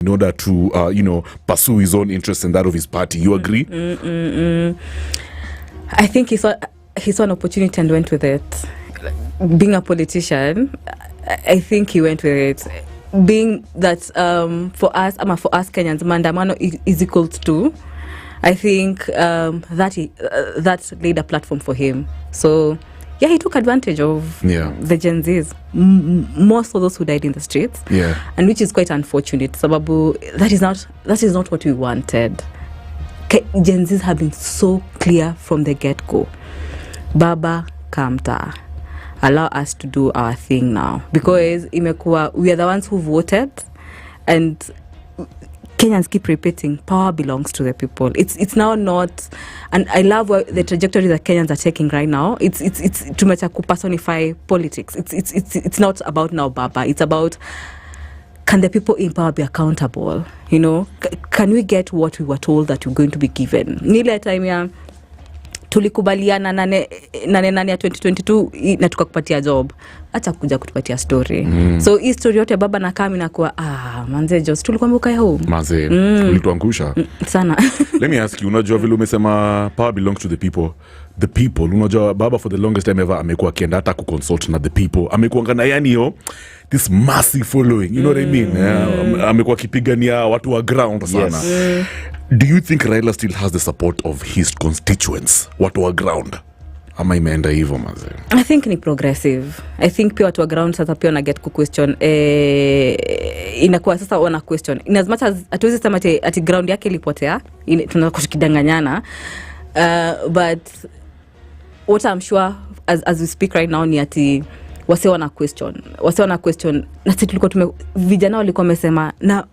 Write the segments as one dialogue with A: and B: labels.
A: in order to, pursue his own interests and that of his party. You agree?
B: I think he saw an opportunity and went with it. Being a politician, I think he went with it. Being that for us Kenyans, Mandamano is equal to, I think that laid a platform for him. So yeah, he took advantage of the Gen Zs, most of those who died in the streets, and which is quite unfortunate. Sababu, that is not what we wanted. Gen Zs have been so clear from the get-go. Baba Kamta, allow us to do our thing now, because we are the ones who voted, and Kenyans keep repeating, power belongs to the people. It's now not, and I love the trajectory that Kenyans are taking right now. It's too much to personify politics. It's not about now Baba. It's about, can the people in power be accountable? Can we get what we were told that we're going to be given? Nile time ya tulikubaliana nane ya 2022 na tukakupatia job, acha kuja kutupatia story. So hii story yote baba na kami na kwa manze just tulikwambia ukae home
A: manze ulituangusha
B: sana.
A: Let me ask you, unajua vile umesema power belongs to the people. The people, unajua baba for the longest time ever amekuwa akienda hata kuconsult na the people, amekuwa na yani this massive following, you know what I mean? Amekuwa kipigania watu wa ground sana. Do you think Raila still has the support of his constituents, watu wa ground? Ama imeenda hivyo maze?
B: I think ni progressive. I think pia watu wa ground sasa pia wana get ku question, inakuwa sasa wana question. In as much as atuwezi sema ati ground yake ilipotea, tunaweza kushikidanganyana. But what I'm sure as we speak right now ni ati wase wana question na sisi tulikuwa vijana walikuwa wamesema na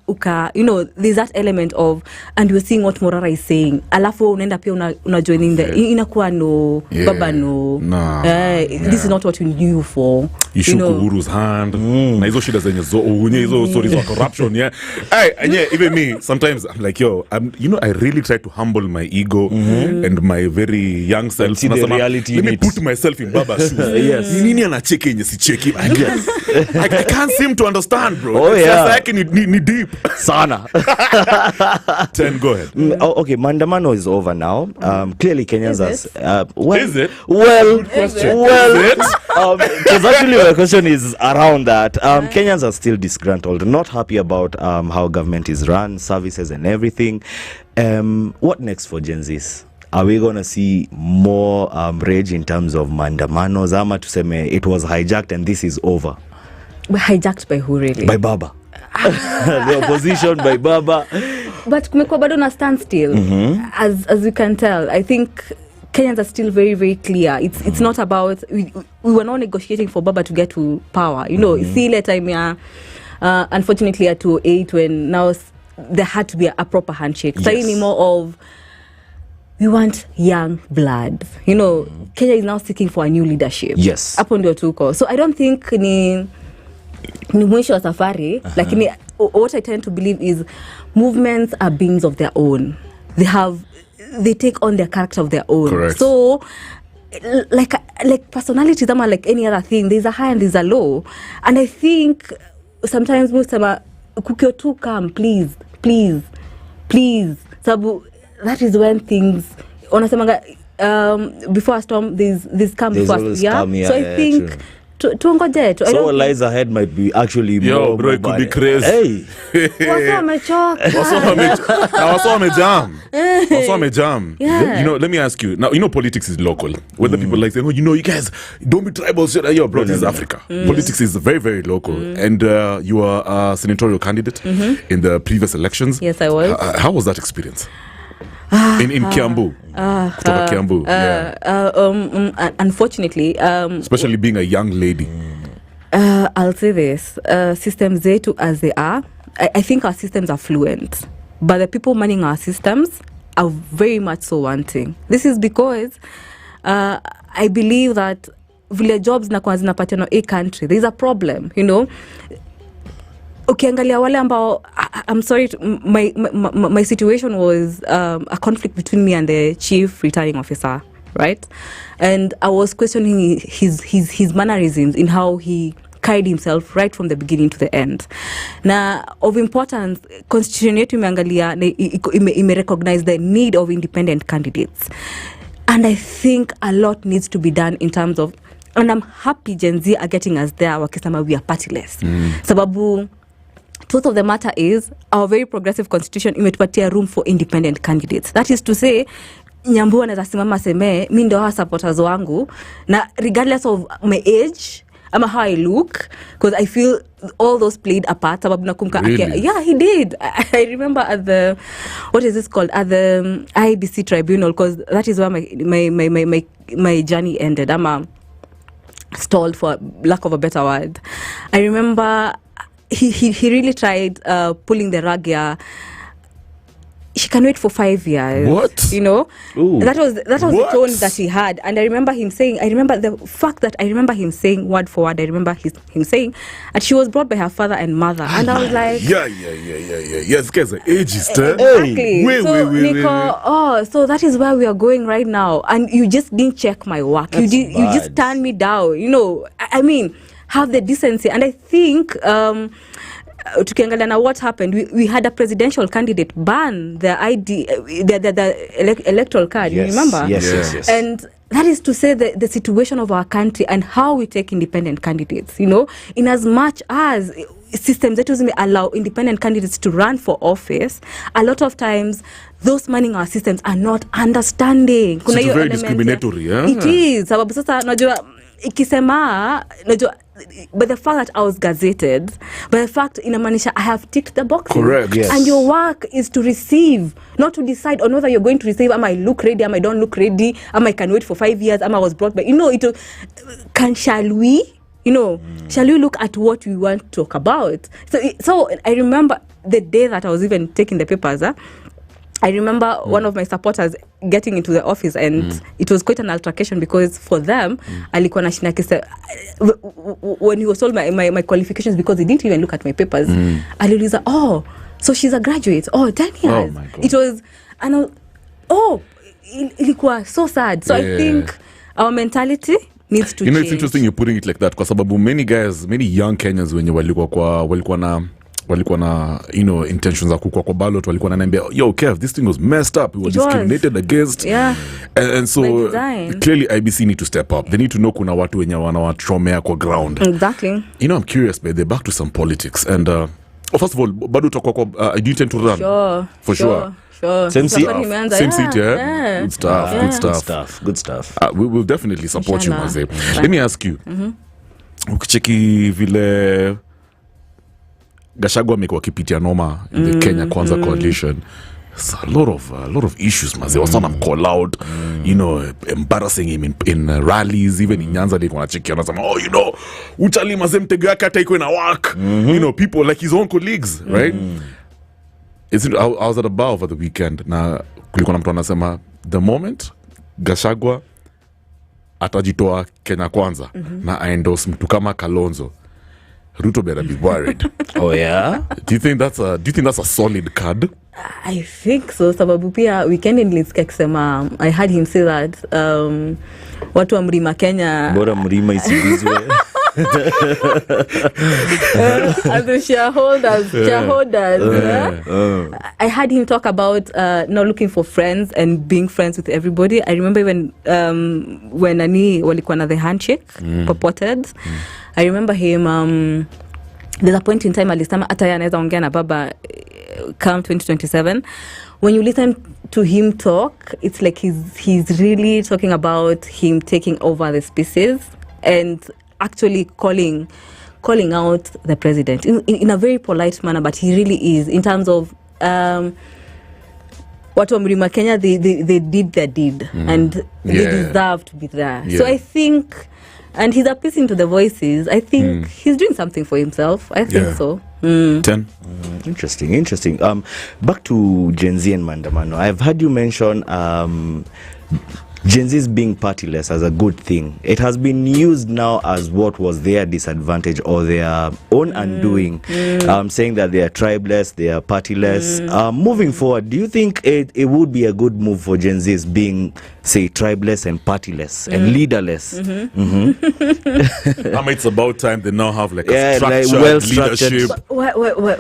B: there's that element of, and we're seeing what Morara is saying, alafu unaenda pia una joining inakuwa baba this is not what we knew for,
A: you shook Uhuru's hand na hizo shida zenye hizo stories of corruption. Even me sometimes I'm like, I really try to humble my ego and my very young self. Let me put myself in Baba's shoes. Nini anacheke yenye si cheki? I can't seem to understand, bro. Like ni deep
C: sana.
A: 10, go ahead.
C: Okay, Mandamano is over now. Clearly Kenyans are
A: is it?
C: Well,
A: good question.
C: because actually my question is around that. Kenyans are still disgruntled, not happy about how government is run, services and everything. What next for Gen Zs? Are we going to see more rage in terms of Mandamanos? Ama tuseme it was hijacked and this is over?
B: We're hijacked by who really?
C: By Baba. The opposition by Baba.
B: But kumekuwa bado na standstill. As you can tell, I think Kenyans are still very, very clear. It's not about, we were not negotiating for Baba to get to power. See later time, unfortunately at 2008 when now there had to be a proper handshake. So any more of, we want young blood. Kenya is now seeking for a new leadership.
C: Yes.
B: Hapo ndio tuko. So I don't think ni mwisho wa safari. Lakini what I tend to believe is movements are beings of their own. They take on their character of their own.
A: Correct.
B: So like personalities, like any other thing, there's a high and there's a low. And I think sometimes most time kukio tu come, please. Sabu that is when things unasemanga before a storm there's calm before
C: calm,
B: so I think tuongoje
C: so what lies ahead might be actually more
A: bro, it could be crazy.
B: What's wamechoka
A: wamejam. Let me ask you now, politics is local, whether people like saying, you guys don't be tribal shit. Bro, this is Africa. Politics is very, very local. And you are a senatorial candidate in the previous elections.
B: Yes, I was.
A: How was that experience? In Kiambu, kutoka Kiambu,
B: unfortunately,
A: especially being a young lady.
B: I'll say this: systems zetu as they are, I think our systems are fluent, but the people manning our systems are very much so wanting. This is because I believe that vile jobs na kwa zinapatiana a country, there is a problem, ukiangalia wale ambao, I'm sorry, my situation was a conflict between me and the chief returning officer, right? And I was questioning his mannerisms in how he carried himself right from the beginning to the end. Na of importance, constitution yetu imeangalia recognize the need of independent candidates, and I think a lot needs to be done in terms of, and I'm happy Gen Z are getting us there wakisema we are partyless. Sababu truth of the matter is our very progressive constitution imetupatia room for independent candidates. That is to say, Nyambura anaweza simama seme mimi ndio hawa supporters wangu, na regardless of my age ama how I look, because I feel all those played a part. Sababu nakumbuka yeah, he did. I remember at the, what is this called, at the IBC tribunal, because that is where my journey ended. Stalled, for lack of a better word. I remember he really tried pulling the rug here. She can wait for 5 years.
A: What?
B: You know?
C: Ooh.
B: That was the tone that he had. And I remember him saying word for word, I remember him saying, and she was brought by her father and mother. And I was like,
A: yeah. Yes, guys, ageist.
B: Exactly.
A: Wait.
B: Oh, so that is where we are going right now. And you just didn't check my work. You just turned me down. You know, I mean, have the decency. And I think tukiangalia na what happened, we had a presidential candidate ban the ID, the electoral card.
C: Yes.
B: You remember?
C: Yes.
B: And that is to say the situation of our country and how we take independent candidates, you know, in as much as systems that may allow independent candidates to run for office, a lot of times those manning our systems are not understanding.
A: So it's very discriminatory.
B: It is. Sababu sasa najua ikisema najua, but the fact that I was gazetted, but the fact inamaanisha I have ticked the boxes.
A: Correct.
C: Yes.
B: And your work is to receive, not to decide on whether you're going to receive. Am I look ready? Am I don't look ready? Am I can wait for 5 years? Am I was brought by, you know, shall we? You know, shall we look at what we want to talk about? So I remember the day that I was even taking the papers. I remember one of my supporters getting into the office, and it was quite an altercation because for them, alikuwa na shina kisa, when he was told my qualifications, because he didn't even look at my papers, aliuliza, oh, so she's a graduate, 10 years.
A: Oh my God.
B: It was, and ilikuwa so sad. So I think our mentality needs to change.
A: It's interesting you're putting it like that, kwa sababu many young Kenyans wenye walikuwa na intentions za kukua kwa ballot, walikuwa wananiambia, yo Kev, this thing was messed up, we were discriminated against. And so clearly IBC need to step up. They need to know kuna watu wenye wanawachomea kwa ground.
B: Exactly.
A: You know, I'm curious, but they're back to some politics. And first of all, bado utakuwa kwa do you intend to run? Sure.
C: Same seat.
A: Yeah. Good stuff. We will definitely support you, Maze. Let me ask you. Ukicheki vile Gachagua amekuwa kipitia noma in the Kenya Kwanza coalition. There's a lot of issues, Maze. Was on call out, you know, embarrassing him in rallies, even in Nyanza they gonna check anasema, oh, you know, uchali Maze mtego yake hata iko ina work. You know, people like his own colleagues, right? I was at a bar over the weekend na kulikuwa na mtu anasema the moment Gachagua atajitoa Kenya Kwanza na aendorse mtu kama Kalonzo, Ruto better be worried.
C: Oh yeah?
A: Do you think that's a solid card?
B: I think so. Sababu pia weekend nilisikia kusema, I heard him say that watu wa Mlima Kenya,
C: bora mlima isibizwe.
B: As the shareholders. I heard him talk about not looking for friends and being friends with everybody. I remember even when walikuwa na the handshake purported. I remember him, there's a point in time alisema hata anaweza ongea na baba come 2027. When you listen to him talk, it's like he's really talking about him taking over the species and actually calling out the president in a very polite manner, but he really is, in terms of watu wa Mlima Kenya, they did their deed and they deserve to be there. So I think, and he's appeasing to the voices. I think he's doing something for himself. I think so.
A: 10.
C: Interesting. Back to Gen Z and Mandamano. I've heard you mention Gen Z's being partyless as a good thing, it has been used now as what was their disadvantage or their own undoing, saying that they are tribeless, they are partyless. Moving forward, do you think it would be a good move for Gen Z's being, say, tribeless and partyless and leaderless?
A: It's about time they now have like a
C: like
A: structured
C: well-structured
A: leadership.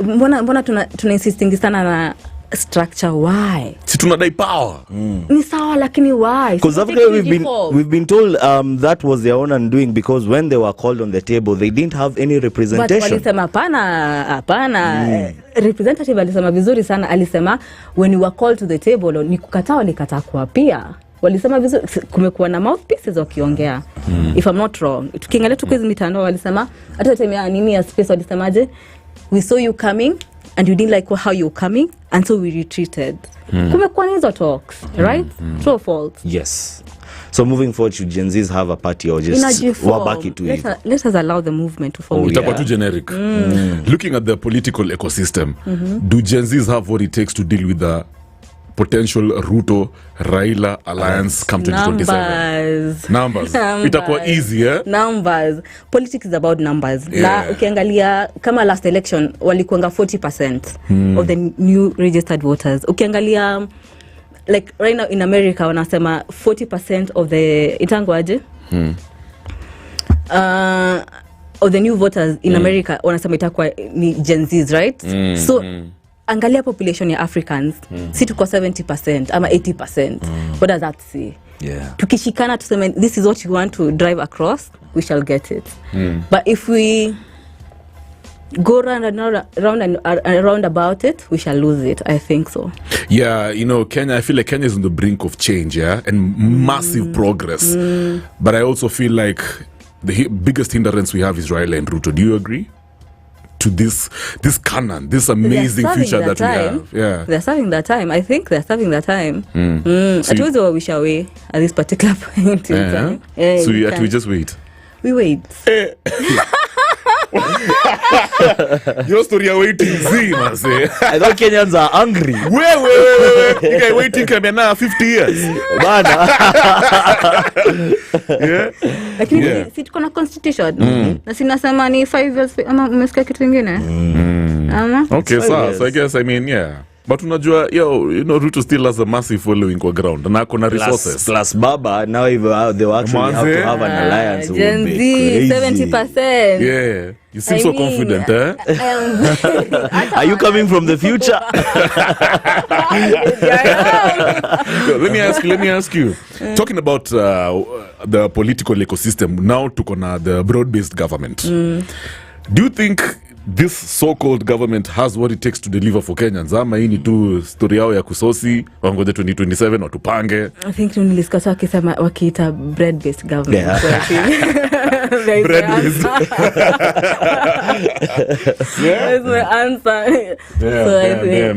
B: Mbona tunainsistiingi sana na structure? Why?
A: Si tunadai power.
B: Ni sawa lakini why?
C: Because Africa, we've been told that was their own undoing, because when they were called on the table, they didn't have any representation.
B: But walisema hapana. Representative alisema vizuri sana, alisema when you were called to the table, ni kukataa walikataa kuapia. Walisema vizuri, kumekuwa na mouthpieces wakiongea. If I'm not wrong, tukiangalia tu hizo mitandao walisema hata time ya nini ya space walisemaje, we saw you coming and you didn't like how you're coming, and so we retreated. Kumekuwa hizo talks, right? True or false?
C: Yes. So moving forward, should Gen Zs have a party or just wabaki to it?
B: Let us allow the movement to form.
A: Itakuwa too generic. Looking at the political ecosystem, do Gen Zs have what it takes to deal with the potential Ruto Raila alliance come 2027? Numbers. Itakuwa easy, eh?
B: Numbers. Politics is about numbers.
A: Yeah.
B: Ukiangalia kama last election walikuanga 40% of the new registered voters. Ukiangalia like right now in America wanasema 40% of the itangwaje of the new voters in America wanasema itakuwa ni Gen Zs, right? So angalia population ya Africans, si tuko 70% ama 80%. What does that say?
C: Yeah.
B: Tukishikana tuseme this is what you want to drive across, we shall get it. But if we go round and around about it, we shall lose it. I think so.
A: Yeah, Kenya, I feel like Kenya is on the brink of change, yeah, and massive progress. But I also feel like the biggest hindrance we have is Raila and Ruto. Do you agree? To this canon, this amazing future that we have. Yeah.
B: They're serving that time. I think they're serving that time. I told you we shall wait at this particular point in time. Yeah,
A: so we just wait.
B: We wait.
A: Your story are waiting, see, man.
C: I thought Kenyans are hungry.
A: Wait. You guys waiting can be now 50 years. Yeah.
B: Lakini si tuko na constitution. Na sinasema ni 5 years ama umesikia kitu kingine?
A: Okay, so I guess yeah. But unajua, Ruto still has a massive following kwa ground. Na kuna resources.
C: Plus Baba, now if they will actually have to have an alliance.
B: Gen Z, 70%.
A: Yeah. You seem so confident, eh?
C: Are you coming from the future?
A: Let me ask you. Talking about the political ecosystem, now tuko na the broad-based government. Do you think this so-called government has what it takes to deliver for Kenyans? Ama hii ni tu story yao ya kusosi, wangoje 2027 watupange?
B: I think nilisikasa wakisema wakiita bread-based government.
A: Yeah. Bread-based.
B: That's my answer.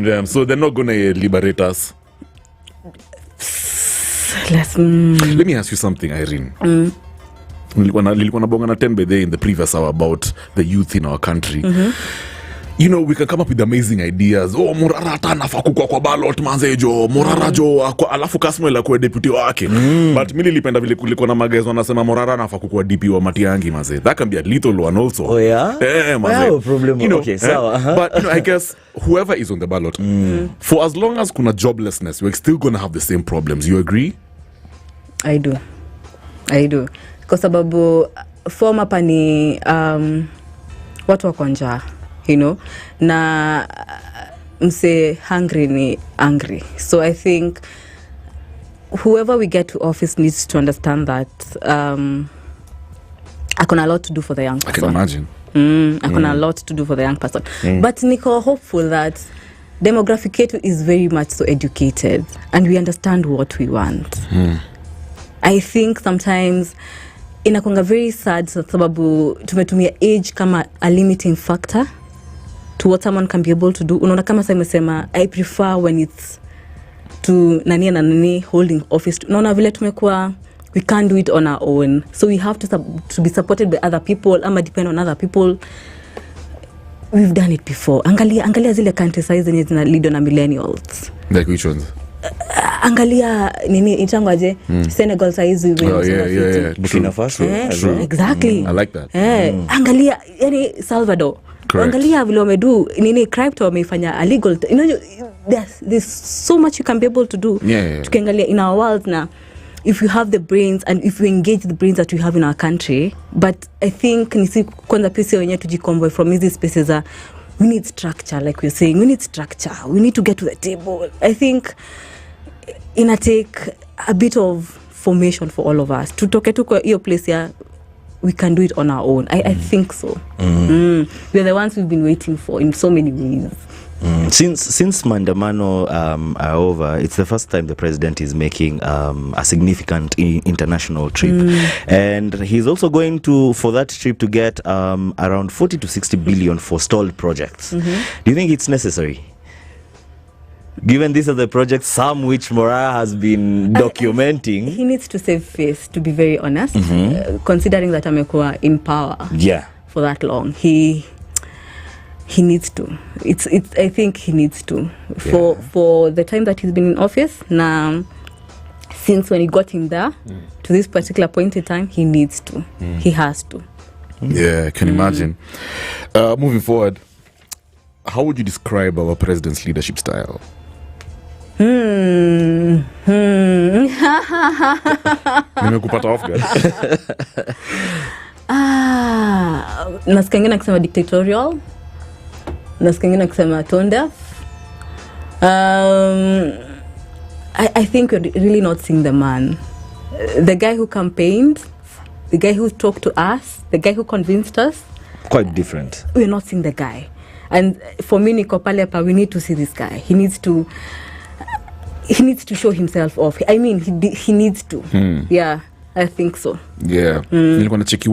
A: Damn. So they're not gonna liberate us. Let me ask you something, Irene. Nilikuwa nabonga na 10 by day in the previous hour about the youth in our country. We can come up with amazing ideas. Morara hata anafaa kukua kwa ballot manze jo. Morara jo alafu Kasmuel akuwe deputy wake. But mimi nilipenda vile kulikuwa na magazo wanasema Morara anafaa kukua DP wa Matiang'i manze. That can be a little one also.
C: Oh yeah?
A: Manze.
C: Wow, problem. Okay, sawa.
A: But I guess whoever is on the ballot, for as long as kuna joblessness, we're still going to have the same problems. You agree?
B: I do. Kwa sababu form hapa ni watu wako njaa, na mse hungry ni angry. So I think whoever we get to office needs to understand that akona a lot to do for the young person.
A: I can imagine.
B: Akona a lot to do for the young person. But niko hopeful that demographic yetu is very much so educated and we understand what we want. I think sometimes inakuanga very sad sababu tumetumia age kama a limiting factor to what someone can be able to do. Unaona kama sasa nimesema I prefer when it's to nani holding office. Unaona vile tumekuwa we can't do it on our own. So we have to be supported by other people ama depend on other people. We've done it before. Angalia zile countries zenye zina lead na millennials.
A: Like which ones?
B: angalia nini itangwaje Senegal saizi
C: Burkina Faso.
B: Exactly.
A: I like that.
B: Angalia yani Salvador.
A: Correct.
B: Angalia vile wamedu nini crypto wameifanya illegal. You know, there's so much you can be able to do. Tukiangalia in our world now, if you have the brains and if you engage the brains that we have in our country, but I think nisi kwanza pisi wenyewe tujiconvoy from these spaces we need structure, like we're saying. We need structure. We need to get to the table. I think ina take a bit of formation for all of us. Tutoke tu kwa hiyo place ya we can do it on our own. I think so. We're the ones we've been waiting for in so many ways.
C: Since Mandamano are over, it's the first time the president is making a significant international trip, and he's also going to, for that trip, to get around 40 to 60 billion for stalled projects. Do you think it's necessary? Given these are the projects, some which Moraya has been documenting.
B: He needs to save face, to be very honest, considering that amekuwa in power for that long. He needs to. I think he needs to. For the time that he's been in office, now, since when he got him there, to this particular point in time, he needs to. He has to.
A: Yeah, I can imagine. Moving forward, how would you describe our president's leadership style? Nimekupata off guard.
B: Nasikangina kusema dictatorial. Nasikangina kusema tone deaf. I think we're really not seeing the man. The guy who campaigned, the guy who talked to us, the guy who convinced us.
C: Quite different.
B: We're not seeing the guy. And for me, Niko Palepa, we need to see this guy. He needs to show himself off. I mean, he needs to. Yeah, I think so.
A: Yeah. Nilikuwa nacheki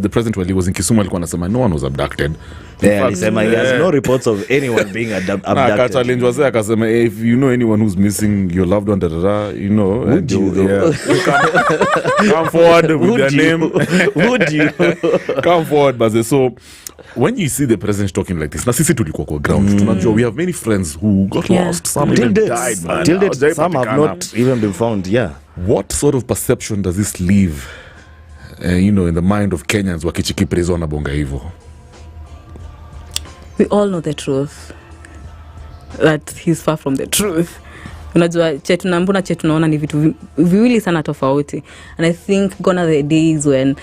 A: the president while he was in Kisumu alikuwa anasema no one was abducted.
C: Yeah, he has no reports of anyone being abducted.
A: Challenge was there akasema if you know anyone who's missing your loved one, you know,
C: would you
A: come forward with their name.
C: Would you
A: come forward, Baze? So when you see the president talking like this, na sisi tulikuwa kwa ground, tunajua we have many friends who got lost, some even died, man.
C: Till date, some have not even been found.
A: What sort of perception does this leave in the mind of Kenyans wakichiki prezo na bonga hivyo?
B: We all know the truth, that he's far from the truth. Unajua chetu na mbona chetu naona ni vitu viwili sana tofauti. And I think gone are the days when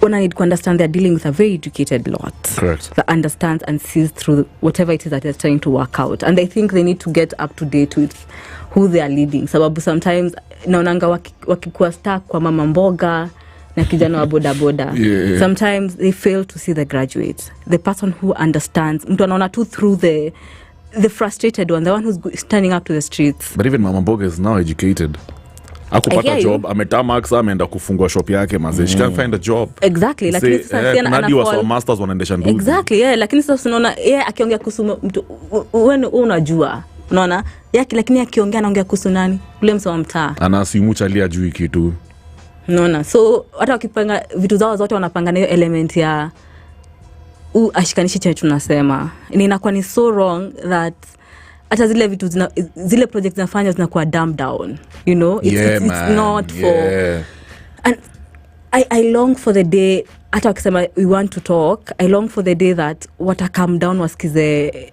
B: I need to understand they're dealing with a very educated lot.
A: Correct.
B: That understands and sees through whatever it is that they're trying to work out. And I think they need to get up to date with who they are leading. Sababu sometimes naonanga wakikuwa stuck kwa mama mboga na kijana wa boda boda. Sometimes they fail to see the graduate, the person who understands. Mtu anaona tu through the frustrated one, the one who's standing up to the streets.
A: But even mama mboga is now educated. Akupata job, ametamax, ameenda kufungua shop yake maze. She can't find a job.
B: Exactly. Lakini sasa
A: nadi wa masters wanaendesha ndugu.
B: Exactly, yeah. Lakini sasa unaona akiongea kuhusu mtu wewe unajua. Unaona? Lakini akiongea anaongea kuhusu nani? Ule msoma mtaa.
A: Anasimu chalia juu kitu.
B: Unaona? So hata wakipanga vitu zao zote wanapanga na hiyo element ya ashikanishi chenye tunasema. Inakuwa ni so wrong that hata zile vitu zile projects zinafanya zinakuwa dumbed down, you know. It's not for and I long for the day hata wakisema we want to talk, I long for the day that wata calm down wasikize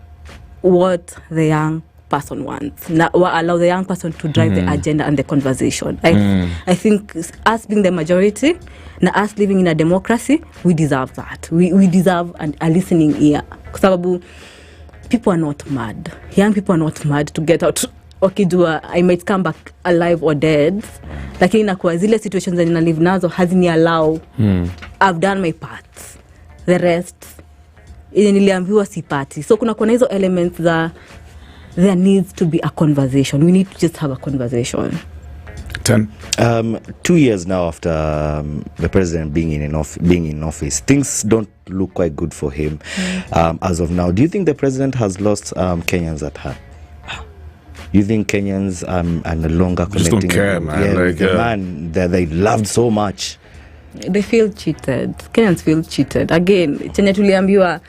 B: what the young person wants, allow the young person to drive the agenda and the conversation. I think us being the majority na us living in a democracy, we deserve that. We deserve a listening ear, kwa sababu people are not mad. Young people are not mad to get out. Wakijua I might come back alive or dead. Lakini nakuwa zile situations that nina live nazo hazini allow. I've done my part. The rest niliambiwa sipati. So kuna hizo elements that there needs to be a conversation. We need to just have a conversation.
A: 10.
C: 2 years now after the president being in office, things don't look quite good for him as of now. Do you think the president has lost Kenyans at heart? You think Kenyans are no longer connecting?
A: Just don't care, man.
C: The man that they loved so much.
B: They feel cheated. Kenyans feel cheated. Again, chenye tuliambiwa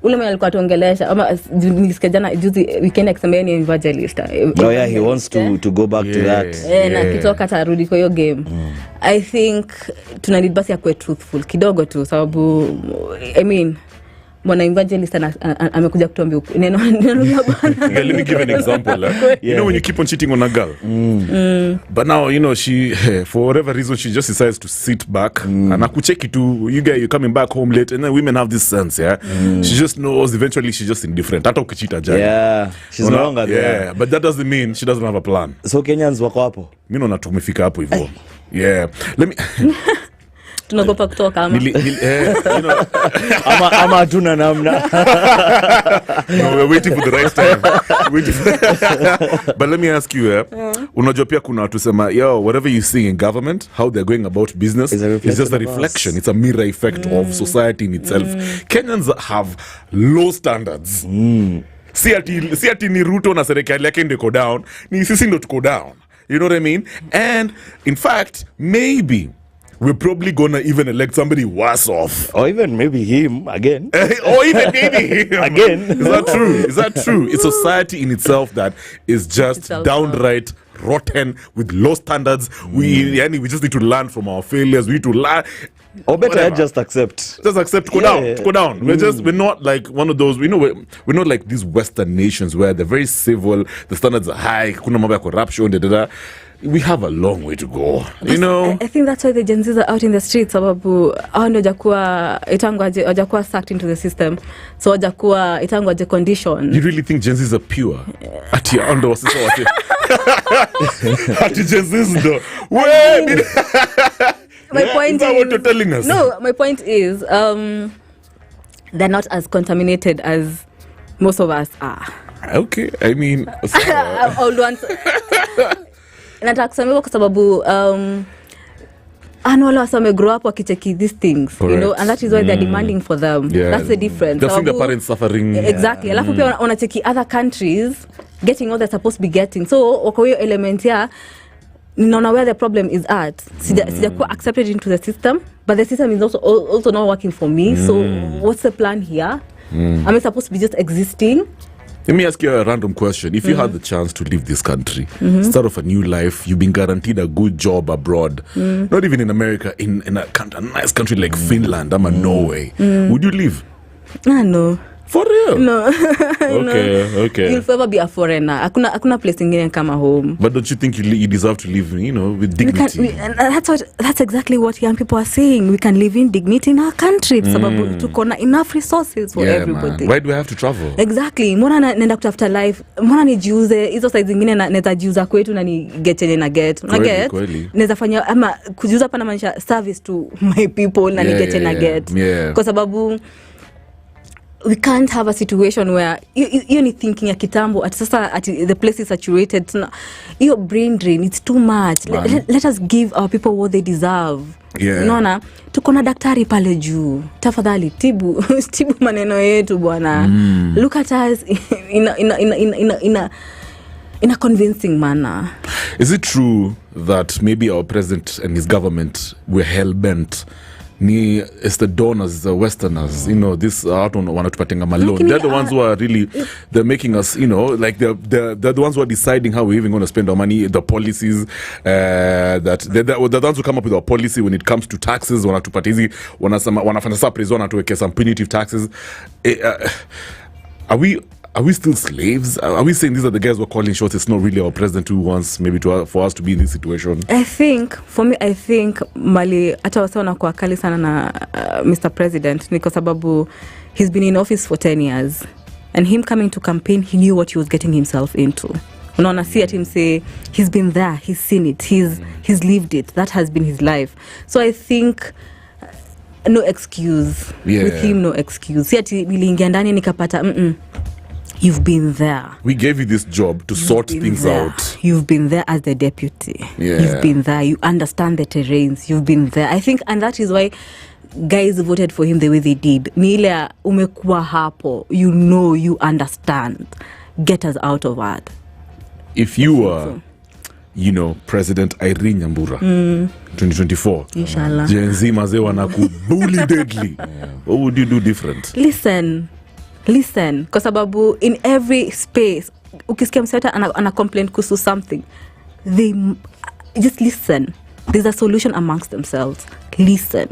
B: ule mwenye alikuwa tuongelesha ama nilisikia jana juzi weekend akisema ni evangelist.
C: Oh yeah, he wants to go back to that.
B: Na kitoka tarudi kwa hiyo game. I think tuna need basi ya kuwa truthful kidogo tu sababu I mean mwana evangelist amekuja kutuambia neno la Bwana.
A: Yeah, let me give an example. You know when you keep on cheating on a girl, but now you know she for whatever reason she just decides to sit back and akucheki tu, you're coming back home late, and then women have this sense, she just knows eventually she's just indifferent. Hata ukichita jana.
C: Yeah, she's no longer there.
A: Yeah, but that doesn't mean she doesn't have a plan.
C: So Kenyans wako hapo.
A: Mimi naona tumefika hapo hivyo. Yeah, let me
B: tunagopa kutoka ama
A: you know,
C: ama hatuna namna.
A: no, we're waiting for the right time. But let me ask you, unajua pia kuna watu sema, whatever you see in government, how they're going about business, it's just a reflection. It's a mirror effect of society in itself. Kenyans have low standards. Si ati ni Ruto na serikali yake ndio down, ni sisi ndio tuko down. You know what I mean? And in fact, maybe we're probably gonna even elect somebody worse off.
C: Or even maybe him again.
A: Or even maybe him.
C: Again.
A: Is that true? It's society in itself that is just downright rotten with low standards. We just need to learn from our failures. We need to learn.
C: Or better just accept.
A: Just accept. Go down. We're not like one of those. We're not like these Western nations where they're very civil. The standards are high. Kuna mambo ya corruption. We have a long way to go, you know.
B: I think that's why the Genz are out in the streets sababu hao ndio hajakuwa sucked into the system, so hajakuwa aje condition.
A: You really think Genz are pure? Ati ando wasisa wate. Ati Genz ndo.
B: My point is
A: what you're telling us.
B: No, my point is they're not as contaminated as most of us are.
A: Okay, I mean
B: old ones. Nataka kusema kwa sababu wale wame grow up wakicheki these things. Correct. You know, and that is why they're demanding for them. That's the difference.
A: They've seen their parents suffering.
B: Exactly. Alafu pia wanacheki other countries getting what they're supposed to be getting. So wako hiyo element here, ninaona where the problem is at. Sijakuwa accepted into the system, but the system is also not working for me. So what's the plan here? Am I supposed to be just existing?
A: Let me ask you a random question. If you had the chance to leave this country, start off a new life, you've been guaranteed a good job abroad, not even in America, in a nice country like Finland, Norway, would you leave?
B: No.
A: For real?
B: No.
A: Okay.
B: You'll forever be a foreigner. Hakuna place ingine kama home.
A: But don't you think you deserve to live, with dignity?
B: That's exactly what young people are saying. We can live in dignity in our country. Sababu tuko na enough resources for everybody.
A: Man. Why do we have to travel?
B: Exactly. Mbona naenda kutafuta life? Mbona nijiuze hizo size zingine naweza jiuza kwetu na ni get chenye na get.
A: Kweli.
B: Naweza fanya ama kujiuza pana maanisha service to my people na ni get chenye na get. Kwa sababu we can't have a situation where you ni thinking ya kitambo at the place is saturated. Your brain drain, it's too much. Let us give our people what they deserve. Unaona, tuko na daktari pale juu. Tafadhali tibu maneno yetu bwana. Look at us in a convincing manner.
A: Is it true that maybe our president and his government were hell-bent it's the donors, the Westerners, this wanatupatenga malone. They're the ones who are really, they're making us, like they're the ones who are deciding how we're even going to spend our money, the policies, that they're the ones who come up with our policy when it comes to taxes. Wanatupatizi, wanafanya surprise, wanatuweke some punitive taxes. Are we still slaves? Are we saying these are the guys who are calling shots? It's not really our president who wants maybe for us to be in this situation.
B: I think Mali hata wasa wanakuwa kali sana na Mr. President ni kwa sababu he's been in office for 10 years, and him coming to campaign, he knew what he was getting himself into. Unaona, see at him say he's been there, he's seen it, he's lived it. That has been his life. So I think no excuse with him, no excuse. See ati niliingia ndani nikapata you've been there.
A: We gave you this job to sort things out.
B: You've been there as the deputy. You've been there. You understand the terrains. You've been there. I think, and that is why guys voted for him the way they did. Ni ile umekuwa hapo. You understand. Get us out of that.
A: If you were, President Irene Nyambura, 2024,
B: Inshallah.
A: Genz mazee wanakubully deadly. What would you do different?
B: Listen, listen, kwa sababu in every space ukisikia mseta ana complain kuhusu something, they just listen. There's a solution amongst themselves. Listen.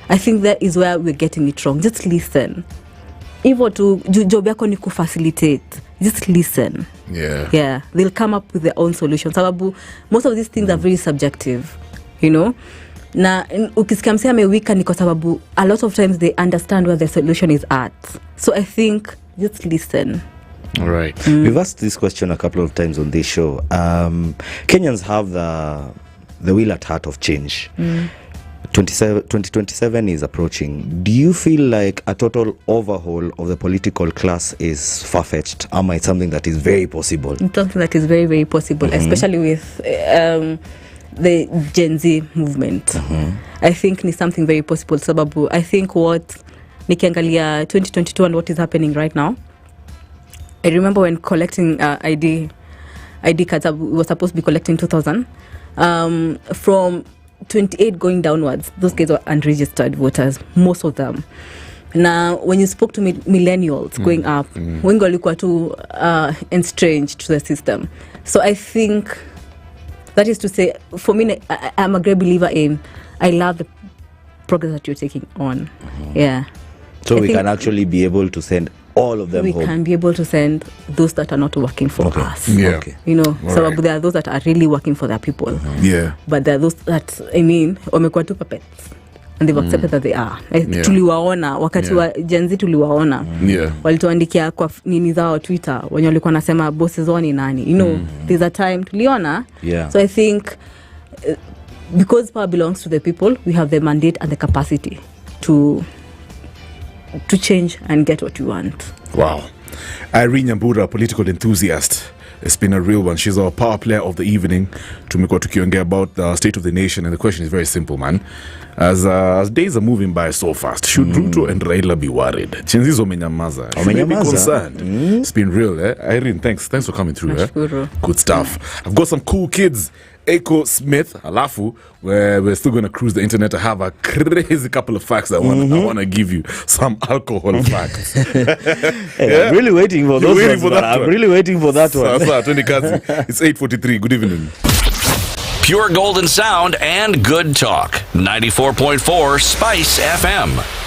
B: I think that is where we're getting it wrong. Just listen. Hivyo tu job yako ni kufacilitate. Just listen. Yeah, they'll come up with their own solutions. Sababu most of these things are very subjective, you know. Na ukisikia msea amewika ni kwa sababu a lot of times they understand where the solution is at. So I think just listen.
C: All right. We've asked this question a couple of times on this show. Kenyans have the will at heart of change. 2027 is approaching. Do you feel like a total overhaul of the political class is far-fetched? Or it's something that is very possible?
B: It's something that is very, very possible, especially with the Gen Z movement. I think ni something very possible. Sababu, I think what nikiangalia 2022 and what is happening right now, I remember when collecting ID cards, we were supposed to be collecting 2,000. From 28 going downwards, those guys were unregistered voters, most of them. Now, when you spoke to millennials going up, wengi walikuwa tu estranged to the system. So I think that is to say, for me, I'm a great believer in, I love the progress that you're taking on. Yeah.
C: So we can actually be able to send all of them home. We
B: can be able to send those that are not working for us.
A: Yeah.
C: Okay.
B: You know, so right. There are those that are really working for their people.
A: Yeah.
B: But there are those that, I mean, wamekuwa tu puppets. And they've accepted that they are. Tuliwaona, wakati wa Gen Z tuliwaona. Walituandikia kwa nini zao Twitter, wenye walikuwa nasema bosses wao ni nani. You know, there's a time tuliona.
C: Yeah.
B: So I think, because power belongs to the people, we have the mandate and the capacity to change and get what you want.
A: Wow. Irene Nyambura, political enthusiast. It's been a real one. She's our power player of the evening. Tumekuwa tukiongea about the state of the nation, and the question is very simple, man. As days are moving by so fast, should Ruto and Raila be worried? Chenzi zomenyamaza. Should they be concerned? It's been real, eh? Irene, thanks for coming through. Good stuff. I've got some cool kids. Echo Smith, Alafu, where we're still going to cruise the internet. I have a crazy couple of facts I want to give you. Some alcohol facts.
C: Hey, I'm really waiting for those ones. I'm really waiting for that one.
A: It's 8:43. Good evening.
D: Pure golden sound and good talk. 94.4 Spice FM.